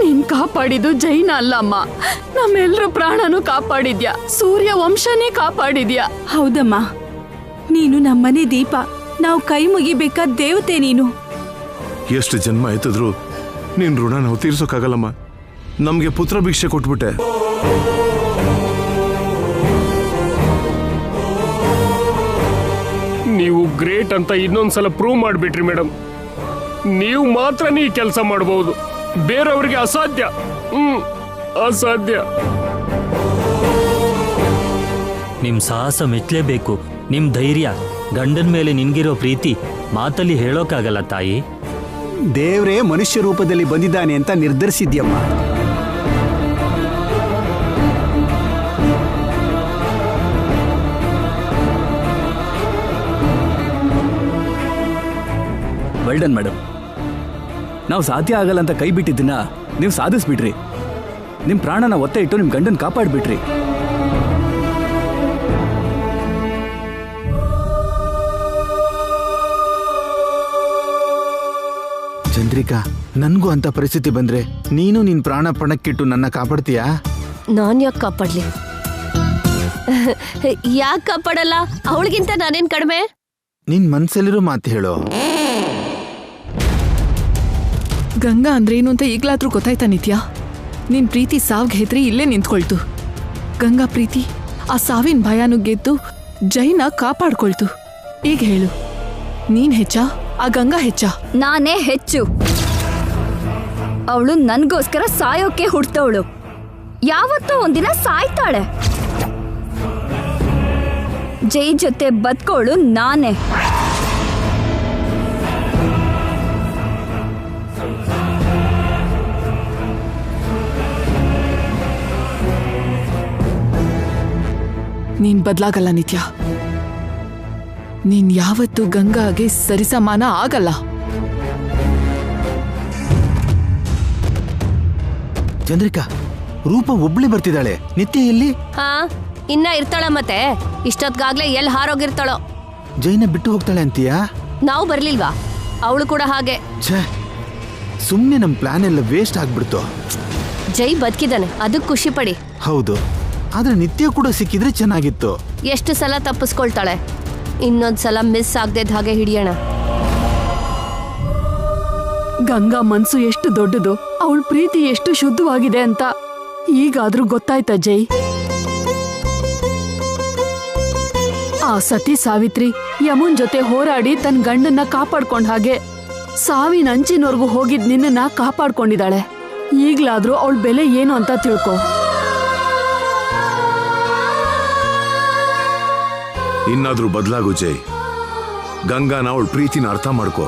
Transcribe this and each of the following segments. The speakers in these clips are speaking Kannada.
ನೀನ್ ಕಾಪಾಡಿದ್ದು ಜೈನ ಅಲ್ಲಮ್ಮ, ನಮ್ಮೆಲ್ರ ಪ್ರಾಣನೂ ಕಾಪಾಡಿದ್ಯಾ, ಸೂರ್ಯ ವಂಶನೇ ಕಾಪಾಡಿದ್ಯಾ. ಹೌದಮ್ಮ, ನೀನು ನಮ್ಮನೆ ದೀಪ, ನಾವು ಕೈ ಮುಗಿಬೇಕಾದ ದೇವತೆ ನೀನು. ಎಷ್ಟು ಜನ್ಮ ಆಯ್ತದ್ರು ನಿನ್ ಋಣ ನಾವು ತೀರ್ಸೋಕ್ಕಾಗಲ್ಲಮ್ಮ. ನಮ್ಗೆ ಪುತ್ರ ಭಿಕ್ಷೆ ಕೊಟ್ಬಿಟ್ಟೆ. ನೀವು ಗ್ರೇಟ್ ಅಂತ ಇನ್ನೊಂದ್ಸಲ ಪ್ರೂವ್ ಮಾಡ್ಬಿಟ್ರಿ ಮೇಡಮ್. ನೀವು ಮಾತ್ರ ಈ ಕೆಲಸ ಮಾಡಬಹುದು, ಬೇರೆಯವ್ರಿಗೆ ಅಸಾಧ್ಯ. ಅಸಾಧ್ಯ. ನಿಮ್ ಸಾಹಸ ಮೆಚ್ಚಲೇಬೇಕು. ನಿಮ್ ಧೈರ್ಯ, ಗಂಡನ ಮೇಲೆ ನಿನ್ಗಿರೋ ಪ್ರೀತಿ ಮಾತಲ್ಲಿ ಹೇಳೋಕ್ಕಾಗಲ್ಲ ತಾಯಿ. ದೇವ್ರೇ ಮನುಷ್ಯ ರೂಪದಲ್ಲಿ ಬಂದಿದ್ದಾನೆ ಅಂತ ನಿರ್ಧರಿಸಿದ್ಯಮ್ಮ. ವೆಲ್ಡನ್ ಮೇಡಮ್, ನಾವು ಸಾಧ್ಯ ಆಗಲ್ಲ ಅಂತ ಕೈ ಬಿಟ್ಟಿದ್ದನ್ನ ನೀವು ಸಾಧಿಸ್ಬಿಟ್ರಿ. ನಿಮ್ ಪ್ರಾಣನ ಒತ್ತೆ ಇಟ್ಟು ನಿಮ್ ಗಂಡನ್ ಕಾಪಾಡ್ಬಿಟ್ರಿ. ಚಂದ್ರಿಕಾ, ನನ್ಗೂ ಅಂತ ಪರಿಸ್ಥಿತಿ ಬಂದ್ರೆ ನೀನು ನಿನ್ ಪ್ರಾಣ ಪಣಕ್ಕಿಟ್ಟು ನನ್ನ ಕಾಪಾಡ್ತೀಯಾ? ನಾನ್ ಯಾಕೆ ಕಾಪಾಡ್ಲಿ? ಯಾಕೆ ಕಾಪಾಡಲ್ಲ? ಅವಳಿಗಿಂತ ನಾನೇನ್ ಕಡಿಮೆ? ನಿನ್ ಮನ್ಸಲ್ಲಿರೋ ಮಾತು ಹೇಳೋ. ಗಂಗಾ ಅಂದ್ರೆ ಏನು ಅಂತ ಈಗ್ಲಾದ್ರೂ ಗೊತ್ತಾಯ್ತಾ ನಿತ್ಯ? ನಿನ್ ಪ್ರೀತಿ ಸಾವ್ಗೆ ಹೆದ್ರಿ ಇಲ್ಲೇ ನಿಂತ್ಕೊಳ್ತು. ಗಂಗಾ ಪ್ರೀತಿ ಆ ಸಾವಿನ ಭಯನೂ ಗೆದ್ದು ಜೈನ ಕಾಪಾಡ್ಕೊಳ್ತು. ಈಗ ಹೇಳು, ನೀನ್ ಹೆಚ್ಚ ಆ ಗಂಗಾ ಹೆಚ್ಚ? ನಾನೇ ಹೆಚ್ಚು. ಅವಳು ನನ್ಗೋಸ್ಕರ ಸಾಯೋಕೆ ಹುಡ್ತವಳು, ಯಾವತ್ತೋ ಒಂದಿನ ಸಾಯ್ತಾಳೆ. ಜೈ ಜೊತೆ ಬದುಕೋಳು ನಾನೇ. ನೀನ್ ಬದ್ಲಾಗಲ್ಲ ನಿತ್ಯ. ನೀನ್ ಯಾವತ್ತೂ ಗಂಗಾಗೆ ಸರಿಸಮಾನ ಆಗಲ್ಲ. ಚಂದ್ರಿಕಾ, ರೂಪ ಒಬ್ಳೆ ಬರ್ತಿದ್ದಾಳೆ, ನಿತ್ಯ ಎಲ್ಲಿ? ಹಾ, ಇನ್ನ ಇರ್ತಾಳ. ಮತ್ತೆ ಇಷ್ಟೊತ್ಗಾಗ್ಲೇ ಎಲ್ಲಿ ಹಾರೋಗಿರ್ತಾಳೋ. ಜೈನ ಬಿಟ್ಟು ಹೋಗ್ತಾಳೆ ಅಂತೀಯಾ? ನಾವು ಬರ್ಲಿಲ್ವಾ? ಅವಳು ಕೂಡ ಹಾಗೆ. ಛೇ, ಸುಮ್ನೆ ನಮ್ ಪ್ಲಾನ್ ಎಲ್ಲ ವೇಸ್ಟ್ ಆಗ್ಬಿಡ್ತು. ಜೈ ಬದುಕಿದಾನೆ, ಅದಕ್ಕೆ ಖುಷಿ ಪಡಿ. ಹೌದು, ಆದ್ರೆ ನಿತ್ಯ ಕೂಡ ಸಿಕ್ಕಿದ್ರೆ ಚೆನ್ನಾಗಿತ್ತು. ಎಷ್ಟು ಸಲ ತಪ್ಪಿಸ್ಕೊಳ್ತಾಳೆ, ಇನ್ನೊಂದ್ಸಲ ಮಿಸ್ ಆಗದೆ ಹಾಗೆ ಹಿಡಿಯೋಣ. ಗಂಗಾ ಮನ್ಸು ಎಷ್ಟು ದೊಡ್ಡದು, ಅವಳ ಪ್ರೀತಿ ಎಷ್ಟು ಶುದ್ಧವಾಗಿದೆ ಅಂತ ಈಗಾದ್ರೂ ಗೊತ್ತಾಯ್ತಾ ಜೈ? ಆ ಸತಿ ಸಾವಿತ್ರಿ ಯಮುನ್ ಜೊತೆ ಹೋರಾಡಿ ತನ್ನ ಗಂಡನ್ನ ಕಾಪಾಡ್ಕೊಂಡ್ ಹಾಗೆ ಸಾವಿನ ಅಂಚಿನವರೆಗೂ ಹೋಗಿದ್ ನಿನ್ನನ್ನ ಕಾಪಾಡ್ಕೊಂಡಿದ್ದಾಳೆ. ಈಗ್ಲಾದ್ರೂ ಅವಳ ಬೆಲೆ ಏನು ಅಂತ ತಿಳ್ಕೊ. ಇನ್ನಾದ್ರೂ ಬದಲಾಗು ಜೈ. ಗಂಗಾನ ಅವಳ ಪ್ರೀತಿನ ಅರ್ಥ ಮಾಡ್ಕೋ.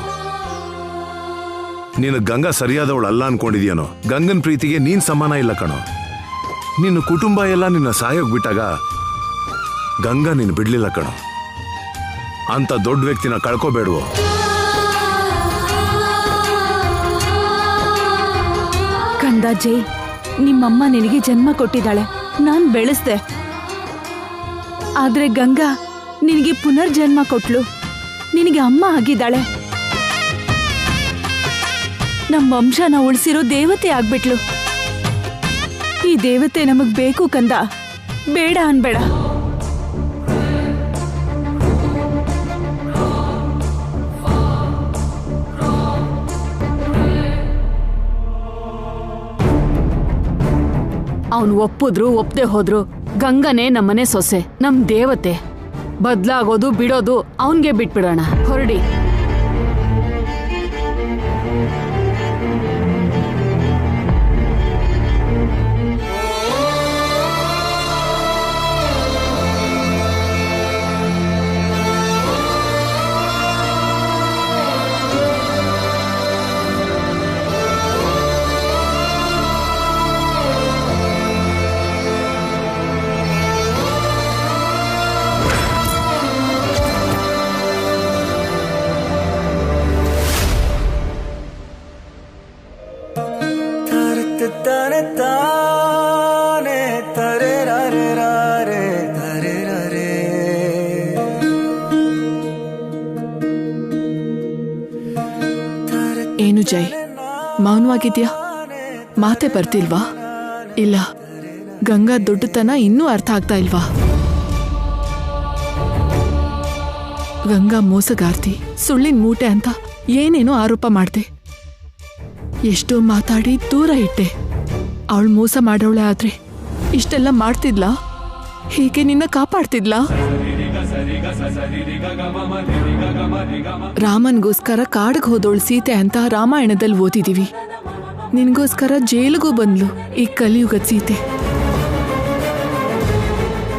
ನೀನು ಗಂಗಾ ಸರಿಯಾದವಳು ಅಲ್ಲ ಅನ್ಕೊಂಡಿದ್ಯಾನೋ? ಗಂಗನ್ ಪ್ರೀತಿಗೆ ನೀನ್ ಸಮಾನ ಇಲ್ಲ ಕಣೋ. ನಿನ್ನ ಕುಟುಂಬ ಎಲ್ಲ ನಿನ್ನ ಸಾಯೋಗ್ ಬಿಟ್ಟಾಗ ಗಂಗಾ ನೀನು ಬಿಡ್ಲಿಲ್ಲ ಕಣೋ. ಅಂತ ದೊಡ್ಡ ವ್ಯಕ್ತಿನ ಕಳ್ಕೋಬೇಡ್ವೋ. ಕಂದ ಜೈ, ನಿಮ್ಮಮ್ಮ ನಿನಗೆ ಜನ್ಮ ಕೊಟ್ಟಿದ್ದಾಳೆ, ನಾನ್ ಬೆಳೆಸ್ದೆ. ಆದ್ರೆ ಗಂಗಾ ನಿನಗೆ ಪುನರ್ಜನ್ಮ ಕೊಟ್ಲು, ನಿನಗೆ ಅಮ್ಮ ಆಗಿದ್ದಾಳೆ. ನಮ್ಮ ವಂಶನ ಉಳಿಸಿರೋ ದೇವತೆ ಆಗ್ಬಿಟ್ಲು. ಈ ದೇವತೆ ನಮಗ್ ಬೇಕು ಕಂದ, ಬೇಡ ಅನ್ಬೇಡ. ಅವನು ಒಪ್ಪಿದ್ರು ಒಪ್ಪದೆ ಹೋದ್ರು ಗಂಗನೇ ನಮ್ಮನೆ ಸೊಸೆ, ನಮ್ ದೇವತೆ. ಬದ್ಲಾಗೋದು ಬಿಡೋದು ಅವನ್ಗೆ ಬಿಟ್ಬಿಡೋಣ. ಹೊರಡಿ. ಏನು ಜೈ, ಮೌನವಾಗಿದ್ಯಾ? ಮಾತೆ ಬರ್ತಿಲ್ವಾ? ಇಲ್ಲ, ಗಂಗಾ ದೊಡ್ಡತನ ಇನ್ನೂ ಅರ್ಥ ಆಗ್ತಾ ಇಲ್ವಾ? ಗಂಗಾ ಮೋಸಗಾರ್ತಿ, ಸುಳ್ಳಿನ ಮೂಟೆ ಅಂತ ಏನೇನೋ ಆರೋಪ ಮಾಡ್ದೆ. ಎಷ್ಟೋ ಮಾತಾಡಿ ದೂರ ಇಟ್ಟೆ. ಅವಳು ಮೋಸ ಮಾಡೋಳೆ ಆದ್ರೆ ಇಷ್ಟೆಲ್ಲ ಮಾಡ್ತಿದ್ಲಾ? ಹೀಗೆ ನಿನ್ನ ಕಾಪಾಡ್ತಿದ್ಲಾ? ರಾಮನ್ಗೋಸ್ಕರ ಕಾಡಿಗೆ ಹೋದೋಳು ಸೀತೆ ಅಂತ ರಾಮಾಯಣದಲ್ಲಿ ಓದಿದೀವಿ. ನಿನ್ಗೋಸ್ಕರ ಜೈಲಿಗೂ ಬಂದ್ಲು ಈ ಕಲಿಯುಗದ ಸೀತೆ.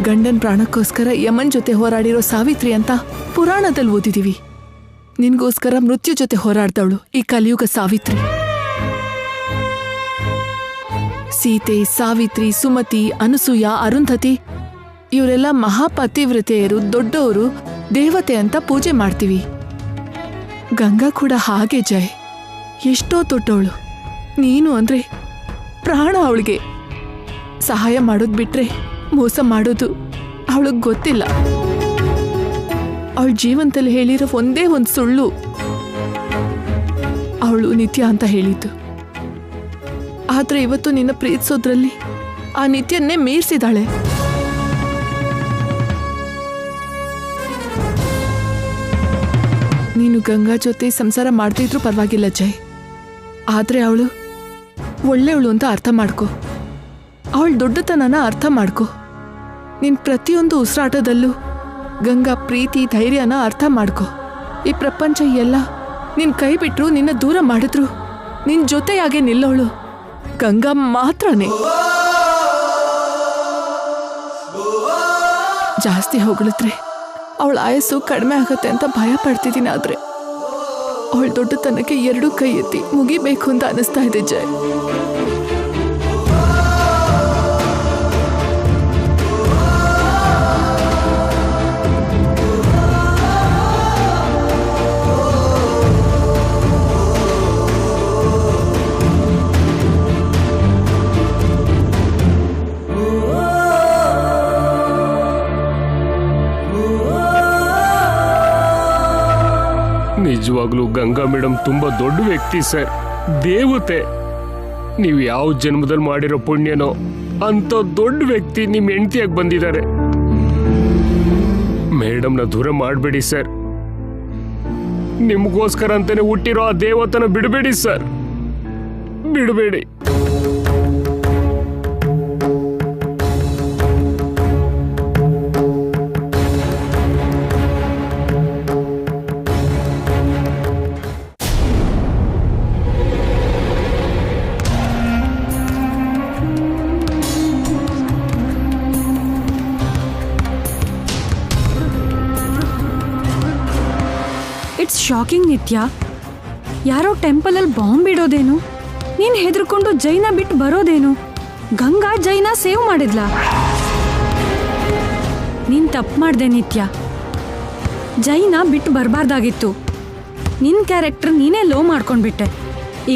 ಗಂಡನ್ ಪ್ರಾಣಕ್ಕೋಸ್ಕರ ಯಮನ್ ಜೊತೆ ಹೋರಾಡಿರೋ ಸಾವಿತ್ರಿ ಅಂತ ಪುರಾಣದಲ್ಲಿ ಓದಿದೀವಿ. ನಿನ್ಗೋಸ್ಕರ ಮೃತ್ಯು ಜೊತೆ ಹೋರಾಡ್ದವಳು ಈ ಕಲಿಯುಗ ಸಾವಿತ್ರಿ. ಸೀತೆ, ಸಾವಿತ್ರಿ, ಸುಮತಿ, ಅನಸೂಯ, ಅರುಂಧತಿ ಇವರೆಲ್ಲ ಮಹಾಪತಿವ್ರತೆಯರು, ದೊಡ್ಡವರು, ದೇವತೆ ಅಂತ ಪೂಜೆ ಮಾಡ್ತೀವಿ. ಗಂಗಾ ಕೂಡ ಹಾಗೆ ಜಯ್, ಎಷ್ಟೋ ದೊಡ್ಡವಳು. ನೀನು ಅಂದ್ರೆ ಪ್ರಾಣ ಅವಳಿಗೆ. ಸಹಾಯ ಮಾಡೋದು ಬಿಟ್ರೆ ಮೋಸ ಮಾಡೋದು ಅವಳಿಗೆ ಗೊತ್ತಿಲ್ಲ. ಅವಳ ಜೀವನದಲ್ಲಿ ಹೇಳಿರೋ ಒಂದೇ ಒಂದು ಸುಳ್ಳು ಅವಳು ನಿತ್ಯ ಅಂತ ಹೇಳಿದ್ದು. ಆದ್ರೆ ಇವತ್ತು ನಿನ್ನ ಪ್ರೀತಿಸೋದ್ರಲ್ಲಿ ಆ ನಿತ್ಯನ್ನೇ ಮೀರಿಸಿದಾಳೆ. ನೀನು ಗಂಗಾ ಜೊತೆ ಸಂಸಾರ ಮಾಡ್ತಿದ್ರು ಪರವಾಗಿಲ್ಲ ಜಯ್, ಆದ್ರೆ ಅವಳು ಒಳ್ಳೆಯವಳು ಅಂತ ಅರ್ಥ ಮಾಡ್ಕೊ. ಅವಳ ದೊಡ್ಡತನನ ಅರ್ಥ ಮಾಡ್ಕೊ. ನಿನ್ ಪ್ರತಿಯೊಂದು ಉಸಿರಾಟದಲ್ಲೂ ಗಂಗಾ ಪ್ರೀತಿ, ಧೈರ್ಯನ ಅರ್ಥ ಮಾಡ್ಕೊ. ಈ ಪ್ರಪಂಚ ಎಲ್ಲ ನಿನ್ ಕೈ ಬಿಟ್ರು, ನಿನ್ನ ದೂರ ಮಾಡಿದ್ರು, ನಿನ್ ಜೊತೆಯಾಗೆ ನಿಲ್ಲೋಳು ಗಂಗಾ ಮಾತ್ರನೇ. ಜಾಸ್ತಿ ಹೊಗಳಿದ್ರೆ ಅವಳ ಆಯಸ್ಸು ಕಡಿಮೆ ಆಗತ್ತೆ ಅಂತ ಭಯ ಪಡ್ತಿದ್ದೀನಿ. ಆದ್ರೆ ಅವಳ ದೊಡ್ಡತನಕ್ಕೆ ಎರಡೂ ಕೈ ಎತ್ತಿ ಮುಗಿಬೇಕು ಅಂತ ಅನಿಸ್ತಾ ಇದೆ ಜಯ್. ನಿಜವಾಗ್ಲೂ ಗಂಗಾ ಮೇಡಮ್ ತುಂಬಾ ದೊಡ್ಡ ವ್ಯಕ್ತಿ ಸರ್, ದೇವತೆ. ನೀವು ಯಾವ ಜನ್ಮದಲ್ಲಿ ಮಾಡಿರೋ ಪುಣ್ಯನೋ ಅಂತ ದೊಡ್ಡ ವ್ಯಕ್ತಿ ನಿಮ್ ಹೆಂಡತಿಯಾಗಿ ಬಂದಿದ್ದಾರೆ. ಮೇಡಮ್ನ ದೂರ ಮಾಡಬೇಡಿ ಸರ್. ನಿಮ್ಗೋಸ್ಕರ ಅಂತಾನೆ ಹುಟ್ಟಿರೋ ಆ ದೇವತನ ಬಿಡಬೇಡಿ ಸರ್, ಬಿಡಬೇಡಿ. ಇಟ್ಸ್ ಶಾಕಿಂಗ್ ನಿತ್ಯ. ಯಾರೋ ಟೆಂಪಲಲ್ಲಿ ಬಾಂಬ್ ಇಡೋದೇನು, ನೀನು ಹೆದರ್ಕೊಂಡು ಜೈನ ಬಿಟ್ಟು ಬರೋದೇನು? ಗಂಗಾ ಜೈನ ಸೇವ್ ಮಾಡಿದ್ಲ. ನೀನು ತಪ್ಪು ಮಾಡಿದೆ ನಿತ್ಯ. ಜೈನ ಬಿಟ್ಟು ಬರಬಾರ್ದಾಗಿತ್ತು. ನಿನ್ನ ಕ್ಯಾರೆಕ್ಟರ್ ನೀನೇ ಲೋ ಮಾಡ್ಕೊಂಡ್ಬಿಟ್ಟೆ.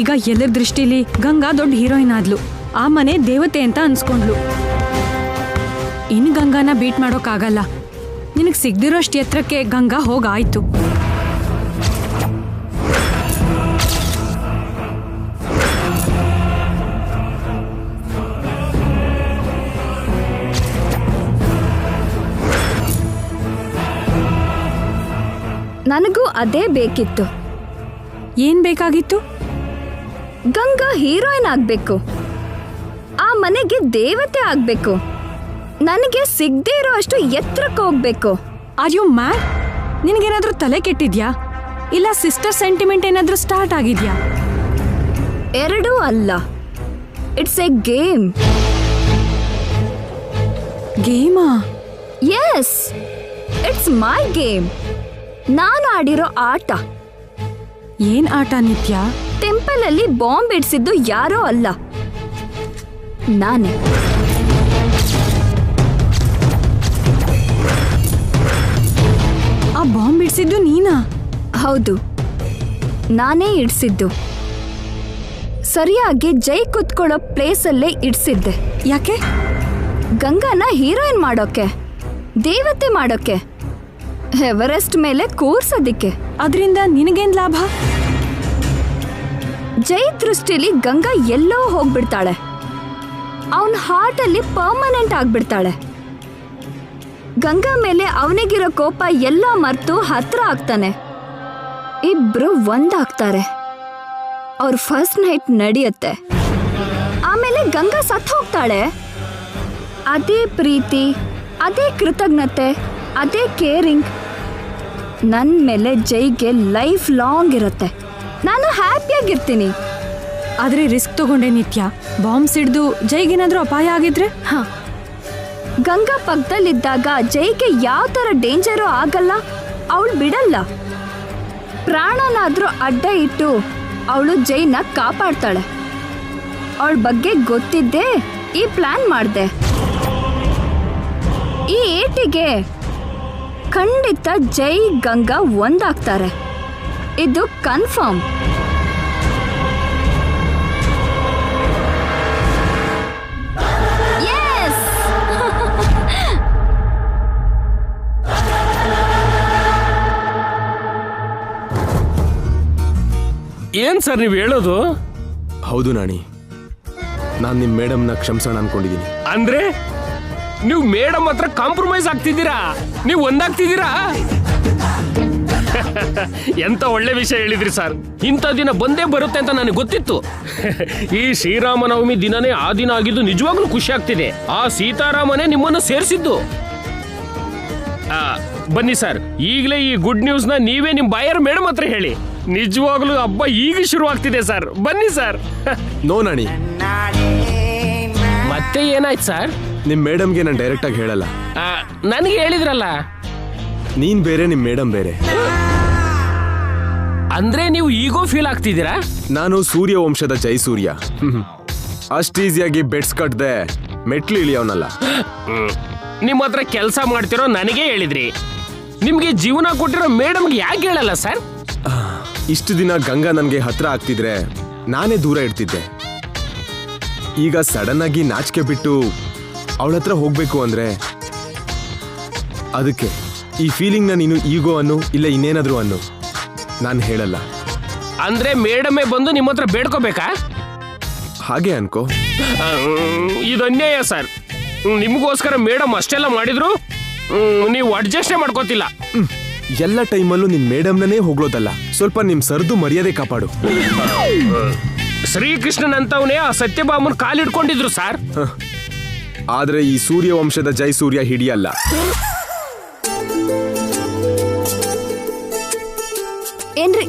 ಈಗ ಎಲ್ಲರ ದೃಷ್ಟಿಲಿ ಗಂಗಾ ದೊಡ್ಡ ಹೀರೋಯಿನ್ ಆದ್ಲು, ಆ ಮನೆ ದೇವತೆ ಅಂತ ಅನ್ಸ್ಕೊಂಡ್ಲು. ಇನ್ನು ಗಂಗಾನ ಬೀಟ್ ಮಾಡೋಕ್ಕಾಗಲ್ಲ. ನಿನಗೆ ಸಿಗ್ದಿರೋಷ್ಟು ಎತ್ತರಕ್ಕೆ ಗಂಗಾ ಹೋಗಾಯ್ತು. ನನಗೂ ಅದೇ ಬೇಕಿತ್ತು. ಏನ್ ಬೇಕಾಗಿತ್ತು? ಗಂಗಾ ಹೀರೋಯಿನ್ ಆಗ್ಬೇಕು, ಆ ಮನೆಗೆ ದೇವತೆ ಆಗ್ಬೇಕು, ನನಗೆ ಸಿಗದೇ ಇರೋ ಅಷ್ಟು ಎತ್ತರಕ್ಕೆ ಹೋಗ್ಬೇಕು. Are you mad? ನಿನಗೇನಾದ್ರೂ ತಲೆ ಕೆಟ್ಟಿದ್ಯಾ? ಇಲ್ಲ ಸಿಸ್ಟರ್ ಸೆಂಟಿಮೆಂಟ್ ಏನಾದ್ರೂ ಸ್ಟಾರ್ಟ್ ಆಗಿದ್ಯಾ? ಎರಡೂ ಅಲ್ಲ, ಇಟ್ಸ್ ಎ ಗೇಮ್. ಗೇಮಾ? Yes, it's my game. ನಾನು ಆಡಿರೋ ಆಟ. ಏನ್ ಆಟ ನಿತ್ಯ? ಟೆಂಪಲ್ ಅಲ್ಲಿ ಬಾಂಬ್ ಇಡ್ಸಿದ್ದು ಯಾರೋ ಅಲ್ಲ, ನಾನೇ. ಆ ಬಾಂಬ್ ಇಡ್ಸಿದ್ದು ನೀನಾ? ಹೌದು, ನಾನೇ ಇಡ್ಸಿದ್ದು. ಸರಿಯಾಗಿ ಜೈ ಕುತ್ಕೊಳ್ಳೋ ಪ್ಲೇಸಲ್ಲೇ ಇಡ್ಸಿದ್ದೆ. ಯಾಕೆ? ಗಂಗಾನ ಹೀರೋಯಿನ್ ಮಾಡೋಕೆ, ದೇವತೆ ಮಾಡೋಕೆ, ಎವರೆಸ್ಟ್ ಮೇಲೆ ಕೂರ್ಸೋದಿಕ್ಕೆ. ಅದರಿಂದ ನಿನಗೇನ್ ಲಾಭ? ಜೈ ದೃಷ್ಟಿಲಿ ಗಂಗಾ ಎಲ್ಲೋ ಹೋಗ್ಬಿಡ್ತಾಳೆ. ಅವನ ಹಾರ್ಟ್ ಅಲ್ಲಿ ಪರ್ಮನೆಂಟ್ ಆಗ್ಬಿಡ್ತಾಳೆ. ಗಂಗಾ ಮೇಲೆ ಅವನಿಗಿರೋ ಕೋಪ ಎಲ್ಲ ಮರ್ತು ಹತ್ರ ಆಗ್ತಾನೆ. ಇಬ್ರು ಒಂದಾಗ್ತಾರೆ. ಅವ್ರ ಫಸ್ಟ್ ನೈಟ್ ನಡೆಯುತ್ತೆ. ಆಮೇಲೆ ಗಂಗಾ ಸತ್ತು ಹೋಗ್ತಾಳೆ. ಅದೇ ಪ್ರೀತಿ, ಅದೇ ಕೃತಜ್ಞತೆ, ಅದೇ ಕೇರಿಂಗ್ ನನ್ನ ಮೇಲೆ ಜೈಗೆ ಲೈಫ್ ಲಾಂಗ್ ಇರುತ್ತೆ. ನಾನು ಹ್ಯಾಪಿಯಾಗಿರ್ತೀನಿ. ಆದ್ರೆ ರಿಸ್ಕ್ ತಗೊಂಡೆ ನಿತ್ಯ. ಬಾಂಬ್ ಸಿಡ್ದು ಜೈಗೇನಾದ್ರೂ ಅಪಾಯ ಆಗಿದ್ರೆ? ಗಂಗಾ ಪಕ್ಕದಲ್ಲಿದ್ದಾಗ ಜೈಗೆ ಯಾವ ಥರ ಡೇಂಜರು ಆಗಲ್ಲ. ಅವಳು ಬಿಡಲ್ಲ. ಪ್ರಾಣನಾದ್ರೂ ಅಡ್ಡ ಇಟ್ಟು ಅವಳು ಜೈನ ಕಾಪಾಡ್ತಾಳೆ. ಅವಳ ಬಗ್ಗೆ ಗೊತ್ತಿದ್ದೆ ಈ ಪ್ಲಾನ್ ಮಾಡಿದೆ. ಈ ಏಟಿಗೆ ಖಂಡಿತ ಜೈ ಗಂಗಾ ಒಂದಾಗ್ತಾರೆ. ಇದು ಕನ್ಫರ್ಮ್. ಏನ್ ಸರ್ ನೀವು ಹೇಳೋದು? ಹೌದು ನಾಣಿ, ನಾನ್ ನಿಮ್ ಮೇಡಮ್ನ ಕ್ಷಮಿಸೋಣ ಅನ್ಕೊಂಡಿದೀನಿ. ಅಂದ್ರೆ ನೀವು ಮೇಡಮ್ ಹತ್ರ ಕಾಂಪ್ರಮೈಸ್ ಆಗ್ತಿದ್ದೀರಾ? ನೀವು ಒಂದಾಗ್ತಿದ್ದೀರಾ? ಎಂತ ಒಳ್ಳೆ ವಿಷಯ ಹೇಳಿದ್ರಿ ಸರ್. ಇಂಥ ದಿನ ಬಂದೇ ಬರುತ್ತೆ ಅಂತ ನನಗೆ ಗೊತ್ತಿತ್ತು. ಈ ಶ್ರೀರಾಮನವಮಿ ದಿನನೇ ಆ ದಿನ ಆಗಿದ್ದು ನಿಜವಾಗ್ಲೂ ಖುಷಿ ಆಗ್ತಿದೆ. ಆ ಸೀತಾರಾಮನೇ ನಿಮ್ಮನ್ನು ಸೇರಿಸಿದ್ದು. ಬನ್ನಿ ಸರ್, ಈಗಲೇ ಈ ಗುಡ್ ನ್ಯೂಸ್ ನ ನೀವೇ ನಿಮ್ ಬಾಯರ್ ಮೇಡಮ್ ಹತ್ರ ಹೇಳಿ. ನಿಜವಾಗ್ಲೂ ಹಬ್ಬ ಈಗ ಶುರು ಆಗ್ತಿದೆ ಸರ್. ಬನ್ನಿ ಸರ್. ನೋ ನಾಣಿ, ಮತ್ತೆ ಏನಾಯ್ತು ಸರ್? ನಿಮ್ ಮೇಡಮ್ಗೆ ನಾನು ಡೈರೆಕ್ಟ್ ಆಗಿ ಹೇಳಲ್ಲ. ನನಗೆ ಹೇಳಿದ್ರಲ್ಲ. ನೀನ್ ಬೇರೆ, ನಿಮ್ ಮೇಡಮ್ ಬೇರೆ. ಅಂದ್ರೆ ನೀವು ಈಗೋ ಫೀಲ್ ಆಗ್ತಿದ್ದೀರಾ? ನಾನು ಸೂರ್ಯ ವಂಶದ ಜೈಸೂರ್ಯ. ಅಷ್ಟು ಈಸಿಯಾಗಿ ಬೆಡ್ಸ್ ಕಟ್ಟದೆ ಮೆಟ್ಲು ಇಳಿಯವನಲ್ಲ. ನಿಮ್ಮ ಹತ್ರ ಕೆಲಸ ಮಾಡ್ತಿರೋ ನನಗೆ ಹೇಳಿದ್ರಿ. ನಿಮ್ಗೆ ಜೀವನ ಕೊಟ್ಟಿರೋ ಮೇಡಮ್ಗೆ ಯಾಕೆ ಹೇಳಲ್ಲ ಸರ್? ಇಷ್ಟು ದಿನ ಗಂಗಾ ನನ್ಗೆ ಹತ್ರ ಆಗ್ತಿದ್ರೆ ನಾನೇ ದೂರ ಇಡ್ತಿದ್ದೆ. ಈಗ ಸಡನ್ ಆಗಿ ನಾಚಿಕೆ ಬಿಟ್ಟು ಅವಳ ಹತ್ರ ಹೋಗ್ಬೇಕು ಅಂದ್ರೆ ಅದಕ್ಕೆ ಈ ಫೀಲಿಂಗ್ ನ ನೀನು ಈಗೋ ಅನ್ನು ಇಲ್ಲ ಇನ್ನೇನಾದ್ರೂ ಅನ್ನು ನಾನು ಹೇಳಲ್ಲ. ಅಂದ್ರೆ ಮೇಡಮೇ ಬಂದು ನಿಮ್ಮ ಹತ್ರ ಬೇಡ್ಕೋಬೇಕಾ? ಹಾಗೆ ಅನ್ಕೋ. ಇದು ಅನ್ಯಾಯ ಸರ್. ನಿಮಗೋಸ್ಕರ ಮೇಡಮ್ ಅಷ್ಟೆಲ್ಲ ಮಾಡಿದ್ರು ನೀವು ಅಡ್ಜಸ್ಟೇ ಮಾಡ್ಕೋತಿಲ್ಲ. ಎಲ್ಲ ಟೈಮಲ್ಲೂ ನಿನ್ ಮೇಡಮ್ನೇ ಹೋಗ್ಲೋದಲ್ಲ, ಸ್ವಲ್ಪ ನಿಮ್ ಸರ್ದು ಮರ್ಯಾದೆ ಕಾಪಾಡು. ಶ್ರೀಕೃಷ್ಣನ್ ಅಂತವನೇ ಆ ಸತ್ಯಭಾಮನ್ ಕಾಲಿಡ್ಕೊಂಡಿದ್ರು ಸರ್. ಆದ್ರೆ ಈ ಸೂರ್ಯ ವಂಶದ ಜೈಸೂರ್ಯ ಹಿಡಿಯಲ್ಲ. ಏನ್ರಿ,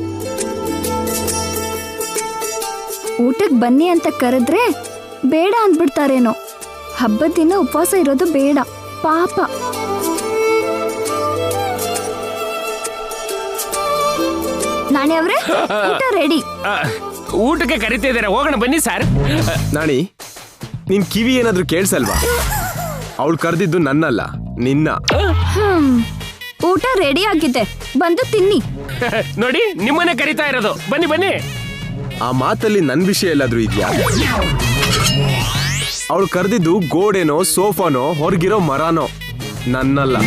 ಊಟಕ್ಕೆ ಬನ್ನಿ ಅಂತ ಕರೆದ್ರೆ ಬೇಡ ಅಂದ್ಬಿಡ್ತಾರೇನೋ. ಹಬ್ಬದ ದಿನ ಉಪವಾಸ ಇರೋದು ಬೇಡ ಪಾಪ. ನಾಣಿ ಅವ್ರೆ, ಊಟ ರೆಡಿ. ಊಟಕ್ಕೆ ಕರಿತಾ ಇದಾರೆ, ಹೋಗೋಣ ಬನ್ನಿ ಸರ್. ನಾಣಿ, ನಿನ್ ಕಿವಿ ಏನಾದ್ರೂ ಕೇಳ್ಸಲ್ವಾ? ಅವಳು ಕರೆದಿದ್ದು ನನ್ನಲ್ಲ, ನಿನ್ನ. ಊಟ ರೆಡಿ ಆಗಿದೆ, ಬಂದು ತಿನ್ನಿ. ನೋಡಿ, ನಿಮ್ಮನೆ ಕರಿತಾ ಇರೋದು. ಬನ್ನಿ ಬನ್ನಿ. ಆ ಮಾತಲ್ಲಿ ನನ್ ವಿಷಯ ಎಲ್ಲಾದ್ರೂ ಇದ್ಯಾ? ಅವಳು ಕರೆದಿದ್ದು ಗೋಡೆನೋ ಸೋಫಾನೋ ಹೊರಗಿರೋ ಮರನೋ, ನನ್ನಲ್ಲ.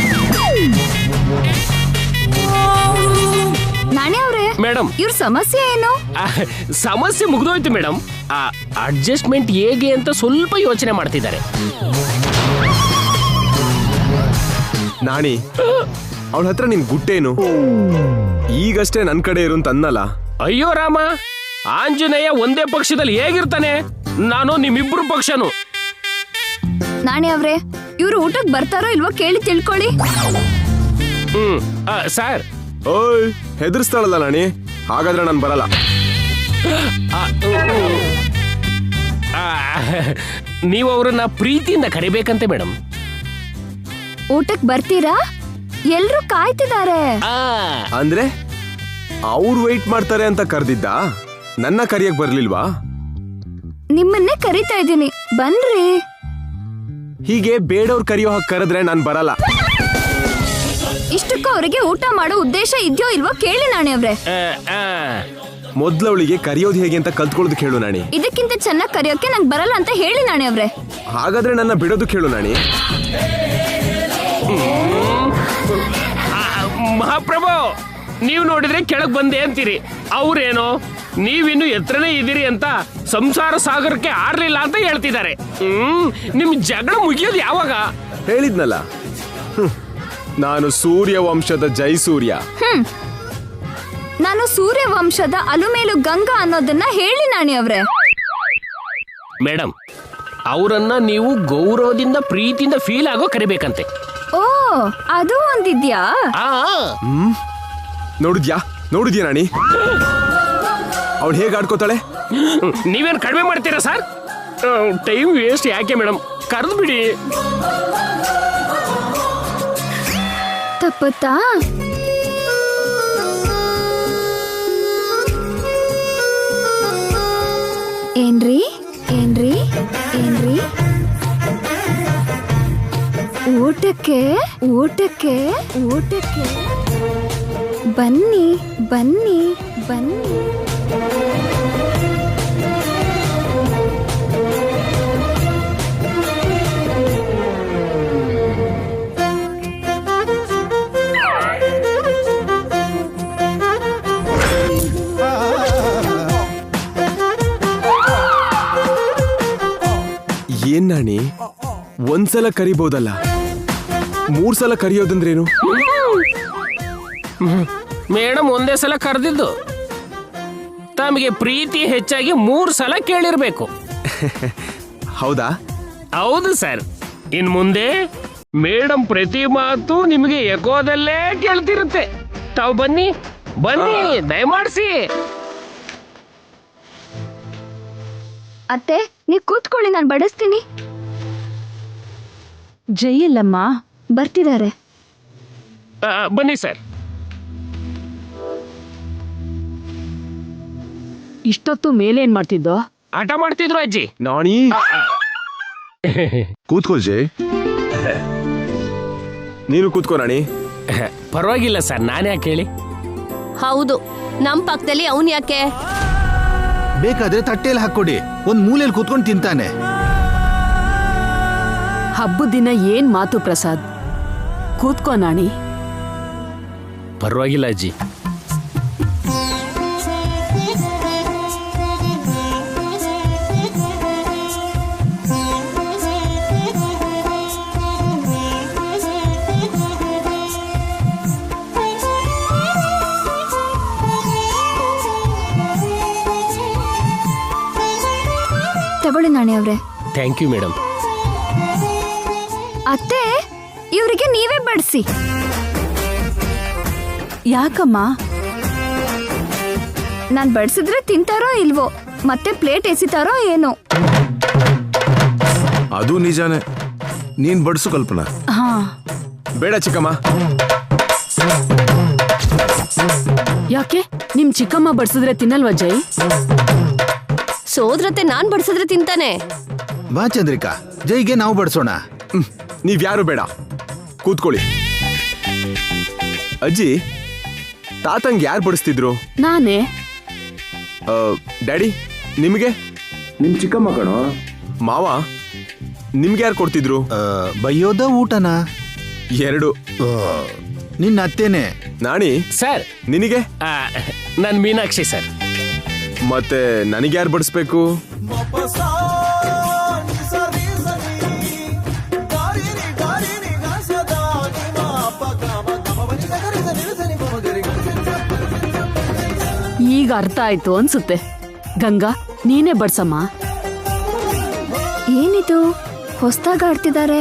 ನಾಣಿ ಅವ್ರೆ, ಮೇಡಮ್, ಇವ್ರ ಸಮಸ್ಯೆ ಏನು? ಸಮಸ್ಯೆ ಮುಗ್ದೋಯ್ತು ಮೇಡಮ್. ಅಡ್ಜಸ್ಟ್ಮೆಂಟ್ ಹೇಗೆ ಅಂತ ಸ್ವಲ್ಪ ಯೋಚನೆ ಮಾಡ್ತಿದ್ದಾರೆ. ನಾಣಿ, ಅವಳ ಹತ್ರ ನಿನ್ ಗುಟ್ಟೇನು? ಈಗಷ್ಟೇ ನನ್ ಕಡೆ ಇರು ಅಂತ ಅನ್ನಲ್ಲ. ಅಯ್ಯೋ ರಾಮ, ಆಂಜನೇಯ ಒಂದೇ ಪಕ್ಷದಲ್ಲಿ ಹೇಗಿರ್ತಾನೆ? ನಾನು ನಿಮ್ಮಿಬ್ರು ಪಕ್ಷನು. ನಾಣಿ ಅವ್ರೆ, ಇವ್ರು ಊಟಕ್ಕೆ ಬರ್ತಾರೋ ಇಲ್ವೋ ಕೇಳಿ ತಿಳ್ಕೊಳ್ಳಿ. ಸರ್. ಓಯ್, ಹೆದರ್ಸ್ತಾಳಲ್ಲ ನಾಣಿ. ಹಾಗಾದ್ರೆ ನಾನು ಬರಲ್ಲ. ನೀವು ಅವ್ರನ್ನ ಪ್ರೀತಿಯಿಂದ ಕರಿಬೇಕಂತೆ ಮೇಡಮ್. ಊಟಕ್ಕೆ ಬರ್ತೀರಾ? ಎಲ್ರು ಕಾಯ್ತಿದ್ದಾರೆ. ಅಂದ್ರೆ ಅವ್ರು ವೆಯ್ಟ್ ಮಾಡ್ತಾರೆ ಅಂತ ಕರ್ದಿದ್ದ? ನನ್ನ ಕರಿಯಕ್ ಬರ್ಲಿಲ್ವಾ? ನಿಮ್ಮನ್ನೇ ಕರಿತಾ ಇದ್ದೀನಿ, ಬನ್ರಿ. ಹೀಗೆ ಬೇಡವ್ರು ಕರಿಯೋ ಹಾಗೆ ಕರೆದ್ರೆ ನಾನ್ ಬರಲ್ಲ. ಇಷ್ಟಕ್ಕೂ ಅವರಿಗೆ ಊಟ ಮಾಡೋ ಉದ್ದೇಶ ಇದೆಯೋ ಇಲ್ವೋ ಕೇಳಿ ನಾಣಿ ಅವ್ರೆ. ಮೊದ್ಲವಳಿಗೆ ಕರಿಯೋದು ಹೇಗೆ ಅಂತ ಕಲ್ತ್ಕೊಳ್ಳೋದು ಕೇಳು ನಾಣಿ. ಇದಕ್ಕಿಂತ ಚೆನ್ನಾಗಿ ಕರಿಯೋಕೆ ನಂಗೆ ಬರಲ್ಲ ಅಂತ ಹೇಳಿ ನಾಣಿ ಅವ್ರೆ. ಹಾಗಾದ್ರೆ ನನ್ನ ಬಿಡೋದು ಕೇಳು ನಾಣಿ. ಮಹಾಪ್ರಭು, ನೀವು ನೋಡಿದ್ರೆ ಕೆಳಗ್ ಬಂದೆ ಅಂತೀರಿ. ಅವ್ರೇನೋ ನೀವಿನ್ನು ಎತ್ತರನೇ ಇದೀರಿ ಅಂತ ಸಂಸಾರ ಸಾಗರಕ್ಕೆ ಆರ್ಲಿಲ್ಲ ಅಂತ ಹೇಳ್ತಿದ್ದಾರೆ. ನಿಮ್ ಜಗಳ ಮುಗಿಯೋದು ಯಾವಾಗ? ಹೇಳಿದ್ನಲ್ಲ, ನಾನು ಸೂರ್ಯ ವಂಶದ ಜೈಸೂರ್ಯ. ನಾನು ಸೂರ್ಯ ವಂಶದ ಅಲುಮೇಲು ಗಂಗಾ ಅನ್ನೋದನ್ನ ಹೇಳಿ ನಾಣಿ ಅವ್ರೆ. ಮೇಡಮ್, ಅವರನ್ನ ನೀವು ಗೌರವದಿಂದ ಪ್ರೀತಿಯಿಂದ ಫೀಲ್ ಆಗೋ ಕರಿಬೇಕಂತೆ. ಓ, ಅದು ಒಂದಿದ್ಯಾ? ನೋಡಿದ್ಯಾ ನಾಣಿ, ಅವಳು ಹೇಗೆ ಆಡ್ಕೋತಾಳೆ? ನೀವೇನು ಕಡಿಮೆ ಮಾಡ್ತೀರಾ ಸರ್? ಟೈಮ್ ವೇಸ್ಟ್ ಯಾಕೆ ಮೇಡಮ್, ಕರೆದು ಬಿಡಿ. ತಪ್ಪತ್ತಾ? ಏನ್ರಿ ಏನ್ರಿ ಏನ್ರಿ ಊಟಕ್ಕೆ ಊಟಕ್ಕೆ ಊಟಕ್ಕೆ ಬನ್ನಿ ಬನ್ನಿ ಬನ್ನಿ. ಏನ್ ನಾಣಿ, ಒಂದ್ಸಲ ಕರಿಬೋದಲ್ಲ, 3 ಸಲ ಕರಿಯೋದಂದ್ರೇನು? ಮೇಡಮ್ ಒಂದೇ ಸಲ ಕರೆದಿದ್ದು, ತಮಗೆ ಪ್ರೀತಿ ಹೆಚ್ಚಾಗಿ 3 ಸಲ ಕೇಳಿರ್ಬೇಕು. ಹೌದಾ? ಹೌದು ಸರ್. ಇನ್ ಮುಂದೆ ಮೇಡಮ್ ಪ್ರತಿ ಮಾತು ನಿಮಗೆ ಎಕೋದಲ್ಲೇ ಕೇಳ್ತಿರುತ್ತೆ. ತಾವು ಬನ್ನಿ ಬನ್ನಿ, ದಯಮಾಡಿಸಿ. ಅತ್ತೆ, ನೀವ್ ಕೂತ್ಕೊಳ್ಳಿ, ನಾನು ಬಡಿಸ್ತೀನಿ. ಜೈಯಲ್ಲಮ್ಮ ಬರ್ತಿದ್ದಾರೆ. ಬನ್ನಿ ಸರ್. ಇಷ್ಟೊತ್ತು ಮೇಲೇನ್ ಮಾಡ್ತಿದ್ದೋ? ಆಟ ಮಾಡ್ತಿದ್ರು ಅಜ್ಜಿ. ನಾಣಿ, ಕೂತ್ಕೋ ಜೈ. ನೀನು ಕೂತ್ಕೋ ನಾಣಿ. ಪರವಾಗಿಲ್ಲ ಸರ್, ನಾನೇ ಯಾಕೆ ಹೇಳಿ. ಹೌದು, ನಮ್ ಪಕ್ಕದಲ್ಲಿ ಅವನ್ ಯಾಕೆ? ಬೇಕಾದ್ರೆ ತಟ್ಟೆಯಲ್ಲಿ ಹಾಕೊಡಿ, ಒಂದ್ ಮೂಲೆಯಲ್ಲಿ ಕೂತ್ಕೊಂಡು ತಿಂತಾನೆ. ಹಬ್ಬದ ದಿನ ಏನ್ ಮಾತು ಪ್ರಸಾದ್, ಕೂತ್ಕೋ ನಾಣಿ. ಪರವಾಗಿಲ್ಲ ಅಜ್ಜಿ. ತಗೊಳ್ಳಿ ನಾಣಿ ಅವ್ರೆ. Thank you madam. ಅತ್ತೆ, ಇವರಿಗೆ ನೀವೇ ಬಡಿಸಿ. ಯಾಕಮ್ಮ? ನಾನ್ ಬಡಿಸಿದ್ರೆ ತಿಂತಾರೋ ಇಲ್ವೋ, ಮತ್ತೆ ಪ್ಲೇಟ್ ಎಸಿತಾರೋ ಏನೋ. ಅದು ನಿಜಾನೇ, ನೀನ್ ಬಡ್ಸು ಕಲ್ಪನಾ. ಹಾ, ಬೇಡ ಚಿಕ್ಕಮ್ಮ. ಯಾಕೆ? ನಿಮ್ ಚಿಕ್ಕಮ್ಮ ಬಡ್ಸಿದ್ರೆ ತಿನ್ನಲ್ವಾ ಜೈ? ಸೋದ್ರತೆ ನಾನ್ ಬಡಿಸಿದ್ರೆ ತಿಂತಾನೆ. ಬಾ ಚಂದ್ರಿಕಾ, ಜೈಗೆ ನಾವು ಬಡಿಸೋಣ. ನೀವ್ಯಾರು ಬೇಡ, ಕೂತ್ಕೊಳ್ಳಿ. ಅಜ್ಜಿ, ತಾತಂಗ್ ಯಾರು ಬಡಿಸ್ತಿದ್ರು? ನಾನೇ. ಡ್ಯಾಡಿ, ನಿಮಗೆ? ನಿಮ್ ಚಿಕ್ಕಮ್ಮ ಕಣೋ. ಮಾವ, ನಿಮ್ಗೆ ಯಾರು ಕೊಡ್ತಿದ್ರು? ಬೈಯೋದ ಊಟನ? 2. ನಿನ್ನ ಅತ್ತೇನೆ. ನಾಣಿ ಸರ್. ನಿನಗೆ? ನನ್ ಮೀನಾಕ್ಷಿ ಸರ್. ಮತ್ತೆ ನನಗೆ ಯಾರು ಬಡಿಸ್ಬೇಕು? ಈಗ ಅರ್ಥ ಆಯ್ತು ಅನ್ಸುತ್ತೆ. ಗಂಗಾ, ನೀನೇ ಬಡ್ಸಮ್ಮ. ಏನಿದು ಹೊಸ್ದಾಗ ಆಡ್ತಿದ್ದಾರೆ?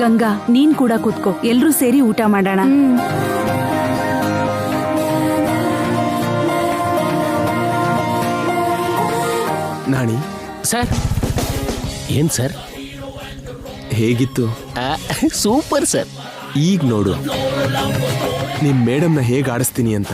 ಗಂಗಾ, ನೀನ್ ಕೂಡ ಕೂತ್ಕೋ, ಎಲ್ರೂ ಸೇರಿ ಊಟ ಮಾಡೋಣ. ನಾಣಿ ಸರ್. ಏನ್ ಸರ್? ಹೇಗಿತ್ತು? Super sir. ಈಗ ನೋಡು ನಿಮ್ ಮೇಡಮ್ನ ಹೇಗೆ ಆಡಿಸ್ತೀನಿ ಅಂತ.